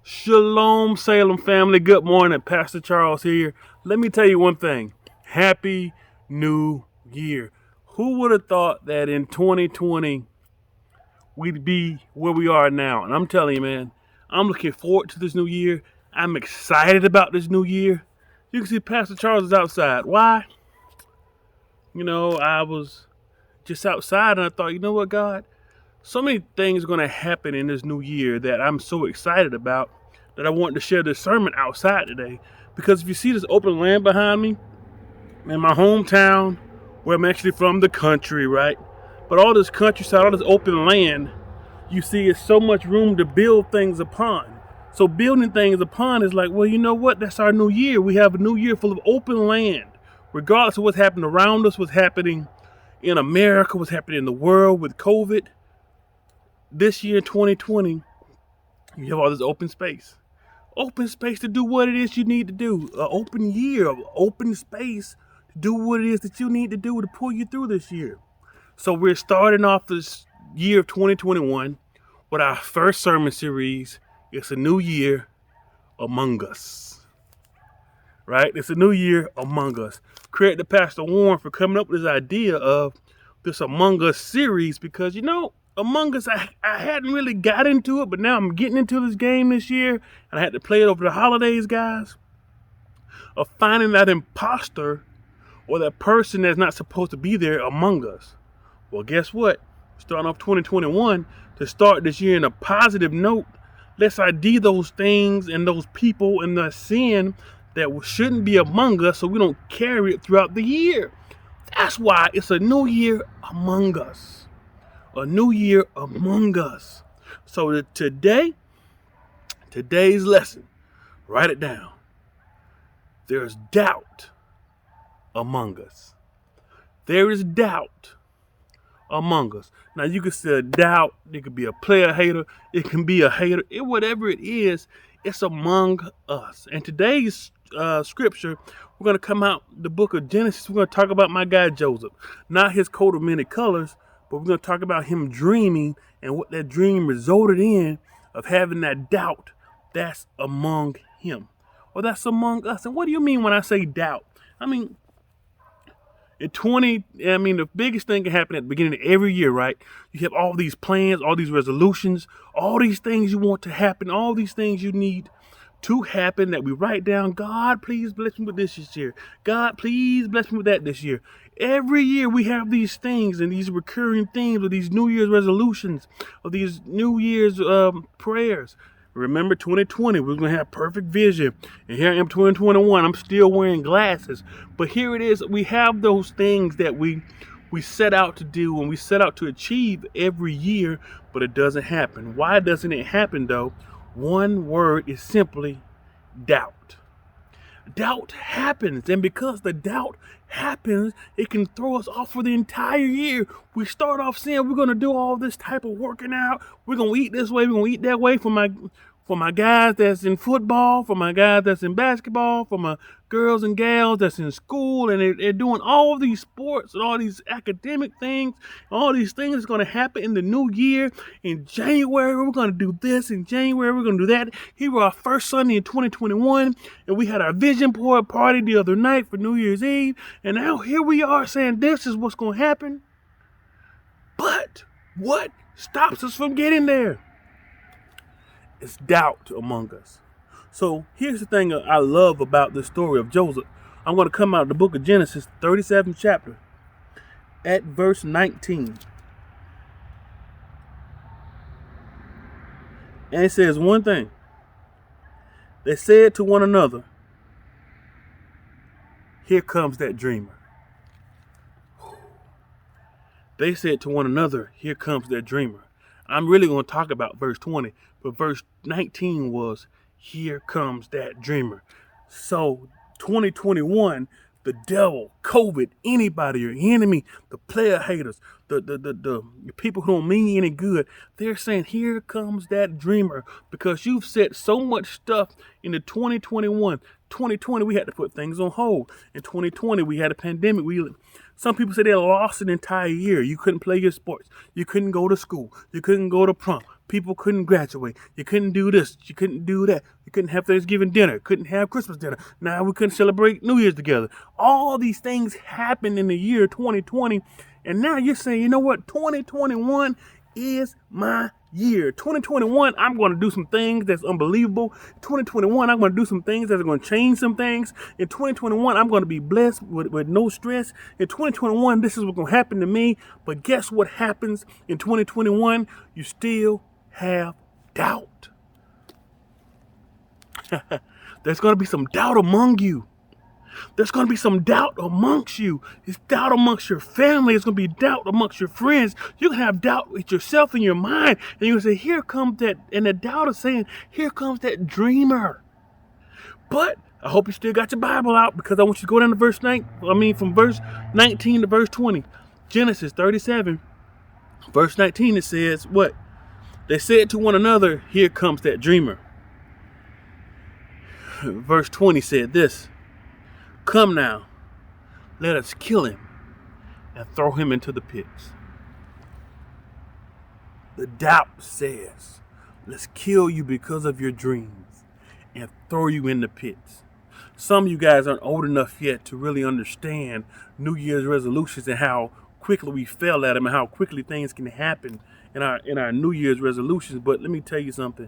Shalom, Salem family. Good morning. Pastor Charles here. Let me tell you one thing. Happy New Year. Who would have thought that in 2020 we'd be where we are now? And I'm telling you, man, I'm looking forward to this new year. I'm excited about this new year. You can see Pastor Charles is outside. Why? I was just outside and I thought, you know what, God? So many things are going to happen in this new year that I'm so excited about that I wanted to share this sermon outside today. Because if you see this open land behind me, in my hometown, where I'm actually from, the country, right? But all this countryside, all this open land, you see is so much room to build things upon. So building things upon is like, well, you know what? That's our new year. We have a new year full of open land. Regardless of what's happening around us, what's happening in America, what's happening in the world with COVID, this year, 2020, you have all this open space. Open space to do what it is you need to do. An open year of open space to do what it is that you need to do to pull you through this year. So we're starting off this year of 2021 with our first sermon series. It's a new year among us. Right? It's a new year among us. Credit to Pastor Warren for coming up with this idea of this Among Us series because, Among Us, I hadn't really got into it, but now I'm getting into this game this year, and I had to play it over the holidays, guys, of finding that imposter or that person that's not supposed to be there among us. Well, guess what? Starting off 2021, to start this year in a positive note, let's ID those things and those people and the sin that shouldn't be among us so we don't carry it throughout the year. That's why it's a new year among us. A new year among us. So today's lesson, write it down. There's doubt among us. There is doubt among us. Now you can say doubt, it could be a player hater, it can be a hater, whatever it is, it's among us. And today's scripture, we're going to come out the book of Genesis. We're going to talk about my guy Joseph, not his coat of many colors, but we're going to talk about him dreaming and what that dream resulted in of having that doubt that's among him. Or that's among us. And what do you mean when I say doubt? The biggest thing can happen at the beginning of every year, right? You have all these plans, all these resolutions, all these things you want to happen, all these things you need to happen that we write down. God, please bless me with this year. God, please bless me with that this year. Every year we have these things and these recurring themes of these New Year's resolutions, of these New Year's prayers. Remember 2020, we're going to have perfect vision. And here I am 2021, I'm still wearing glasses. But here it is, we have those things that we set out to do and we set out to achieve every year, but it doesn't happen. Why doesn't it happen though? One word is simply doubt. Doubt happens, and because the doubt happens, it can throw us off for the entire year. We start off saying we're going to do all this type of working out. We're going to eat this way. We're going to eat that way for my guys that's in football, for my guys that's in basketball, for my girls and gals that's in school, and they're doing all these sports and all these academic things, all these things that's going to happen in the new year. In January, we're going to do this. In January, we're going to do that. Here were our first Sunday in 2021, and we had our vision board party the other night for New Year's Eve, and now here we are saying this is what's going to happen. But what stops us from getting there? It's doubt among us. So here's the thing I love about the story of Joseph. I'm going to come out of the book of Genesis, 37th chapter, at verse 19. And it says one thing. They said to one another, here comes that dreamer. They said to one another, here comes that dreamer. I'm really going to talk about verse 20, but verse 19 was, here comes that dreamer. So 2021, the devil, COVID, anybody, your enemy, the player haters, the people who don't mean any good, they're saying, here comes that dreamer, because you've said so much stuff into 2021. 2020, we had to put things on hold. In 2020, we had a pandemic. Some people say they lost an entire year. You couldn't play your sports. You couldn't go to school. You couldn't go to prom. People couldn't graduate. You couldn't do this. You couldn't do that. You couldn't have Thanksgiving dinner. Couldn't have Christmas dinner. Now we couldn't celebrate New Year's together. All these things happened in the year 2020. And now you're saying, you know what? 2021 is my year. 2021, I'm going to do some things that's unbelievable. 2021, I'm going to do some things that are going to change some things. In 2021, I'm going to be blessed with no stress. In 2021, this is what's going to happen to me. But guess what happens in 2021? You still have doubt. There's going to be some doubt among you. There's going to be some doubt amongst you. It's doubt amongst your family. It's going to be doubt amongst your friends. You're going to have doubt with yourself in your mind. And you're going to say, here comes that. And the doubt is saying, here comes that dreamer. But I hope you still got your Bible out, because I want you to go down to from verse 19 to verse 20. Genesis 37, verse 19, it says, what? They said to one another, here comes that dreamer. Verse 20 said this. Come now, let us kill him and throw him into the pits. The doubt says, let's kill you because of your dreams and throw you in the pits. Some of you guys aren't old enough yet to really understand New Year's resolutions and how quickly we fail at them and how quickly things can happen in our New Year's resolutions. But let me tell you something.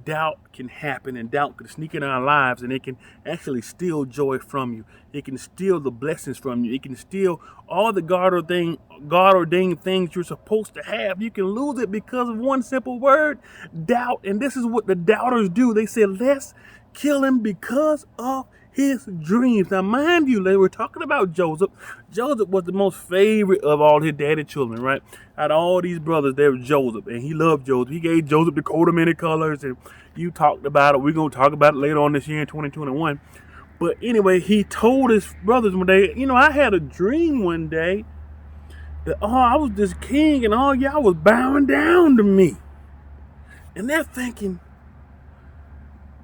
Doubt can happen, and doubt can sneak in our lives, and it can actually steal joy from you. It can steal the blessings from you. It can steal all the God-ordained things you're supposed to have. You can lose it because of one simple word, doubt. And this is what the doubters do. They say, let's kill him because of his dreams. Now, mind you, they were talking about Joseph. Joseph was the most favorite of all his daddy children, right? Out of all these brothers, there was Joseph, and he loved Joseph. He gave Joseph the coat of many colors, and you talked about it. We're going to talk about it later on this year in 2021. But anyway, he told his brothers one day, I had a dream one day that, I was this king, and all y'all was bowing down to me. And they're thinking,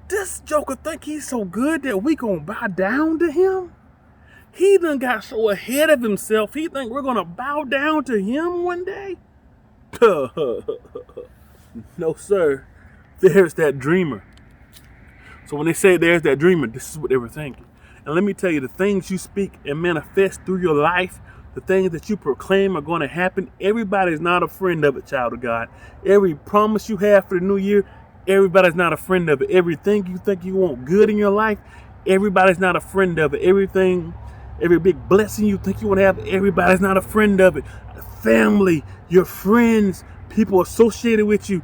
this joker think he's so good that we gonna bow down to him? He done got so ahead of himself, he think we're gonna bow down to him one day? No, sir. There's that dreamer. So when they say there's that dreamer, this is what they were thinking. And let me tell you, the things you speak and manifest through your life, the things that you proclaim are going to happen, everybody's not a friend of it, child of God. Every promise you have for the new year, everybody's not a friend of it. Everything you think you want good in your life, everybody's not a friend of it. Every big blessing you think you want to have, everybody's not a friend of it. Family, your friends, people associated with you,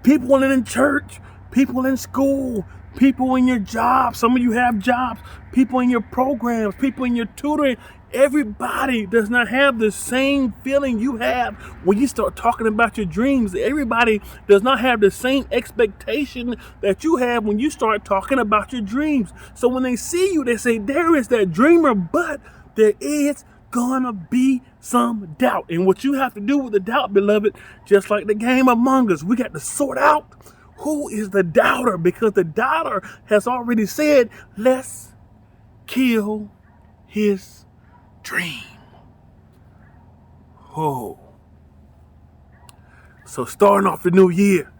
people in church, people in school, people in your job. Some of you have jobs, people in your programs, people in your tutoring. Everybody does not have the same feeling you have when you start talking about your dreams. Everybody does not have the same expectation that you have when you start talking about your dreams. So when they see you, they say, there is that dreamer, but there is gonna be some doubt. And what you have to do with the doubt, beloved, just like the game Among Us, we got to sort out who is the doubter, because the doubter has already said, let's kill his dream. Oh. So starting off the new year,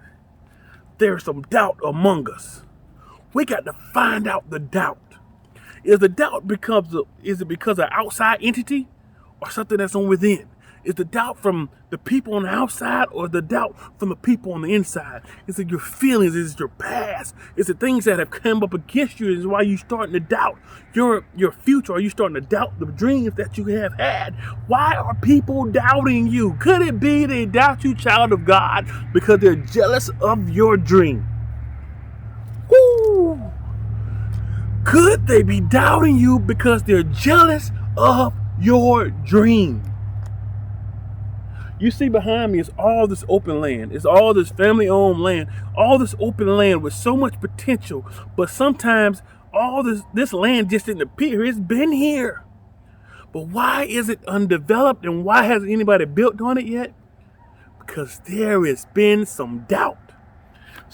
there's some doubt among us. We got to find out the doubt. Is it because of outside entity or something that's on within? Is the doubt from the people on the outside or the doubt from the people on the inside? Is it your feelings? Is it your past? Is it things that have come up against you? Is why you're starting to doubt your future? Are you starting to doubt the dreams that you have had? Why are people doubting you? Could it be they doubt you, child of God, because they're jealous of your dream? Woo! Could they be doubting you because they're jealous of your dream? You see behind me is all this open land. It's all this family-owned land. All this open land with so much potential. But sometimes all this land just didn't appear. It's been here. But why is it undeveloped, and why hasn't anybody built on it yet? Because there has been some doubt.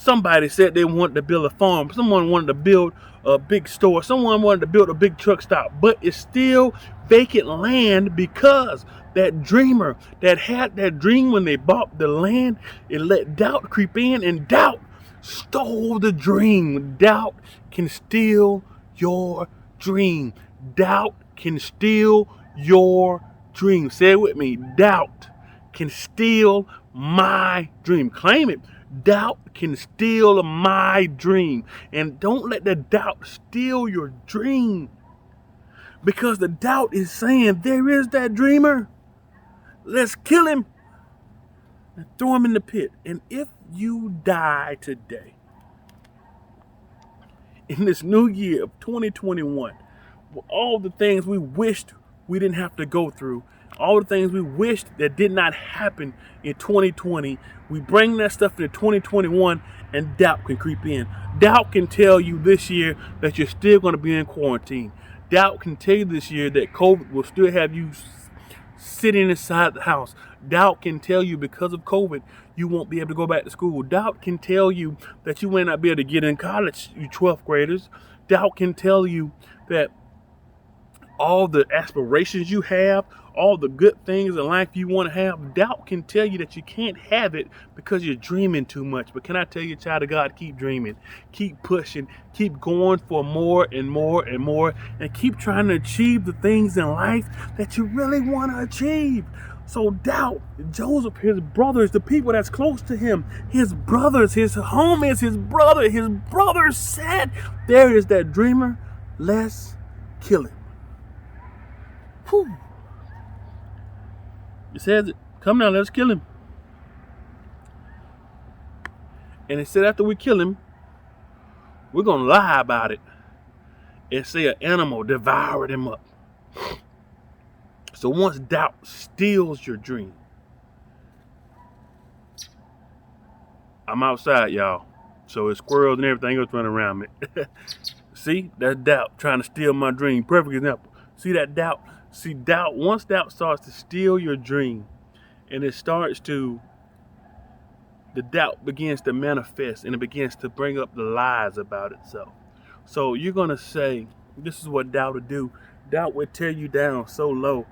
Somebody said they wanted to build a farm. Someone wanted to build a big store. Someone wanted to build a big truck stop. But it's still vacant land because that dreamer that had that dream when they bought the land, it let doubt creep in, and doubt stole the dream. Doubt can steal your dream. Doubt can steal your dream. Say it with me. Doubt can steal my dream. Claim it. Doubt can steal my dream. And don't let the doubt steal your dream. Because the doubt is saying, there is that dreamer. Let's kill him and throw him in the pit. And if you die today, in this new year of 2021, all the things we wished we didn't have to go through, all the things we wished that did not happen in 2020, we bring that stuff into 2021, and doubt can creep in. Doubt can tell you this year that you're still going to be in quarantine. Doubt can tell you this year that COVID will still have you sitting inside the house. Doubt can tell you because of COVID, you won't be able to go back to school. Doubt can tell you that you may not be able to get in college, you 12th graders. Doubt can tell you that all the aspirations you have, all the good things in life you want to have, doubt can tell you that you can't have it because you're dreaming too much. But can I tell you, child of God, keep dreaming, keep pushing, keep going for more and more and more, and keep trying to achieve the things in life that you really want to achieve. So doubt, Joseph, his brothers, the people that's close to him, his brothers, his homies, his brother said, there is that dreamer, let's kill him. Whew. It says, come now, let's kill him. And it said after we kill him, we're going to lie about it and say an animal devoured him up. So once doubt steals your dream, I'm outside, y'all. So it's squirrels and everything else running around me. See, that's doubt trying to steal my dream. Perfect example. See that doubt? See, doubt, once doubt starts to steal your dream, and the doubt begins to manifest, and it begins to bring up the lies about itself. So you're going to say, this is what doubt will do. Doubt will tear you down so low,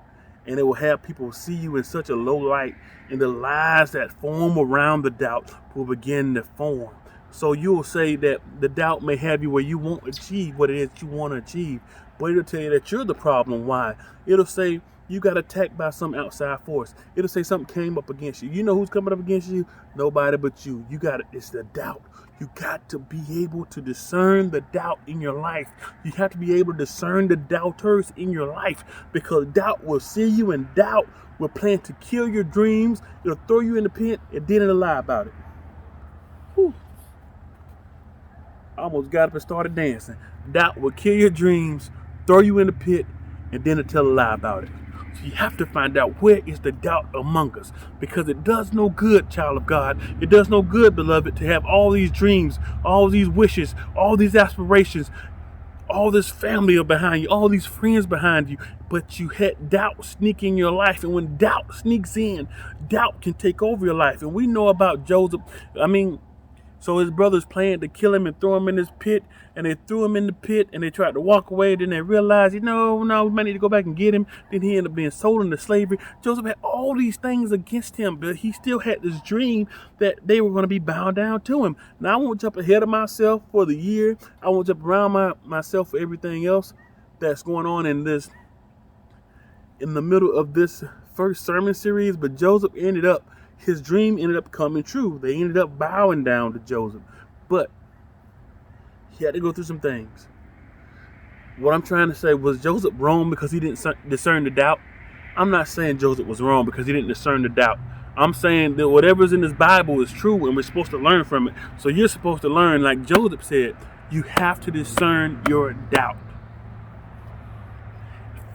and it will have people see you in such a low light, and the lies that form around the doubt will begin to form. So you'll say that the doubt may have you where you won't achieve what it is you want to achieve. But it'll tell you that you're the problem. Why? It'll say you got attacked by some outside force. It'll say something came up against you. You know who's coming up against you? Nobody but you. You got it. It's the doubt. You got to be able to discern the doubt in your life. You have to be able to discern the doubters in your life, because doubt will see you, and doubt will plan to kill your dreams. It'll throw you in the pit, and then it'll lie about it. Whew. I almost got up and started dancing. Doubt will kill your dreams, throw you in the pit, and then tell a lie about it. So you have to find out, where is the doubt among us? Because it does no good, child of God. It does no good, beloved, to have all these dreams, all these wishes, all these aspirations, all this family behind you, all these friends behind you, but you had doubt sneak in your life. And when doubt sneaks in, doubt can take over your life. And we know about Joseph. So his brothers planned to kill him and throw him in this pit, and they threw him in the pit, and they tried to walk away. Then they realized, no, we might need to go back and get him. Then he ended up being sold into slavery. Joseph had all these things against him, but he still had this dream that they were going to be bound down to him. Now, I won't jump ahead of myself for the year. I won't jump around myself for everything else that's going on in the middle of this first sermon series, but Joseph his dream ended up coming true. They ended up bowing down to Joseph. But he had to go through some things. What I'm trying to say, was Joseph wrong because he didn't discern the doubt? I'm not saying Joseph was wrong because he didn't discern the doubt. I'm saying that whatever's in this Bible is true, and we're supposed to learn from it. So you're supposed to learn, like Joseph said, you have to discern your doubt.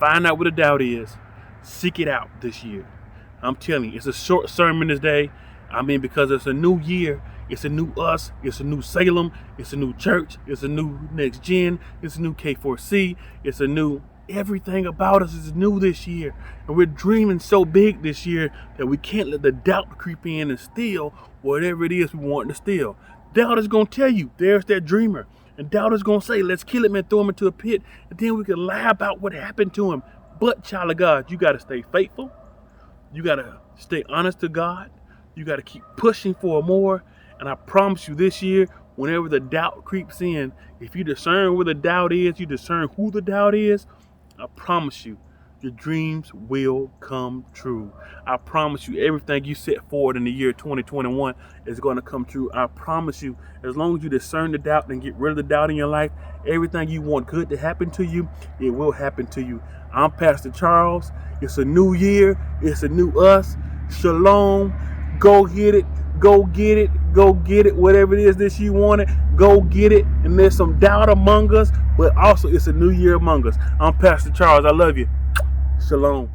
Find out what a doubt is. Seek it out this year. I'm telling you, it's a short sermon this day. Because it's a new year. It's a new us. It's a new Salem. It's a new church. It's a new next gen. It's a new K4C. It's a new everything about us is new this year. And we're dreaming so big this year that we can't let the doubt creep in and steal whatever it is we want to steal. Doubt is going to tell you, there's that dreamer. And doubt is going to say, let's kill him and throw him into a pit. And then we can lie about what happened to him. But, child of God, you got to stay faithful. You got to stay honest to God. You got to keep pushing for more. And I promise you this year, whenever the doubt creeps in, if you discern where the doubt is, you discern who the doubt is, I promise you, your dreams will come true. I promise you, everything you set forward in the year 2021 is going to come true. I promise you, as long as you discern the doubt and get rid of the doubt in your life, everything you want good to happen to you, it will happen to you. I'm Pastor Charles. It's a new year. It's a new us. Shalom. Go get it. Go get it. Go get it. Whatever it is that you wanted, go get it. And there's some doubt among us, but also it's a new year among us. I'm Pastor Charles. I love you. Shalom.